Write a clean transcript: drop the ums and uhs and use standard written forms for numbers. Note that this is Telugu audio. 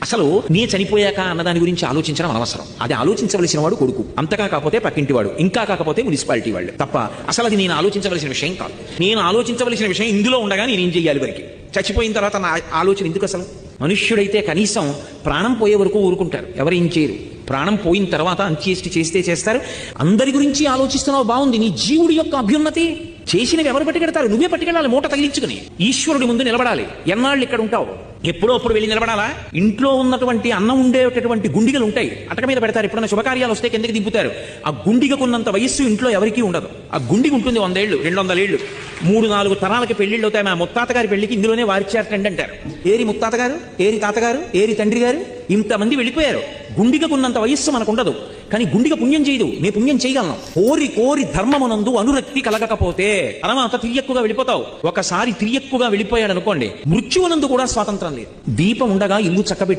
అసలు నీ చనిపోయాక అన్న దాని గురించి ఆలోచించడం అనవసరం. అది ఆలోచించవలసిన వాడు కొడుకు, అంతగా కాకపోతే పక్కింటి వాడు, ఇంకా కాకపోతే మున్సిపాలిటీ వాళ్ళు తప్ప అసలు అది నేను ఆలోచించవలసిన విషయం కాదు. నేను ఆలోచించవలసిన విషయం ఇందులో ఉండగా నేనేం చెయ్యాలి వరకు. చచ్చిపోయిన తర్వాత నా ఆలోచన ఎందుకు అసలు? మనుష్యుడైతే కనీసం ప్రాణం పోయే వరకు ఊరుకుంటారు, ఎవరేం చేయరు. ప్రాణం పోయిన తర్వాత అంత్యేష్టి చేస్తే చేస్తారు. అందరి గురించి ఆలోచిస్తున్నావు, బాగుంది. నీ జీవుడి యొక్క అభ్యున్నతి చేసినవి ఎవరు పట్టుకెడతారు? నువ్వే పట్టుకెళ్ళాలి, మూట తగిలించుకుని ఈశ్వరుడి ముందు నిలబడాలి. ఎన్నాళ్ళు ఇక్కడ ఉంటావు? ఎప్పుడో అప్పుడు వెళ్ళి నిలబడాలా? ఇంట్లో ఉన్నటువంటి అన్నం ఉండేటటువంటి గుండిగలు ఉంటాయి, అటక మీద పెడతారు. ఎప్పుడైనా శుభకార్యాలు వస్తే కిందకి దింపుతారు. ఆ గుండిగకున్నంత వయస్సు ఇంట్లో ఎవరికీ ఉండదు. ఆ గుండిగ ఉంటుంది 100 ఏళ్ళు, 200 ఏళ్ళు, 3-4 తరాలకి పెళ్లిళ్ళు అవుతాయి. మా ముత్తాత గారి పెళ్లికి ఇందులోనే వారిచారటండి అంటారు. ఏరి ముత్తాత గారు, ఏరి తాతగారు, ఏరి తండ్రి గారు, ఇంతమంది వెళ్ళిపోయారు. గుండిగకున్నంత వయస్సు మనకు ఉండదు. కానీ గుండిగ పుణ్యం చేయదు, మేము పుణ్యం చేయగలం. కోరి కోరి ధర్మమునందు అనురక్తి కలగకపోతే తర్వాత తిరియక్కుగా వెళ్ళిపోతావు. ఒకసారి తిరియక్కుగా వెళ్ళిపోయాడు అనుకోండి, మృత్యువునందు కూడా స్వాతంత్రం లేదు. దీపం ఉండగా ఇల్లు చక్కబెట్టు.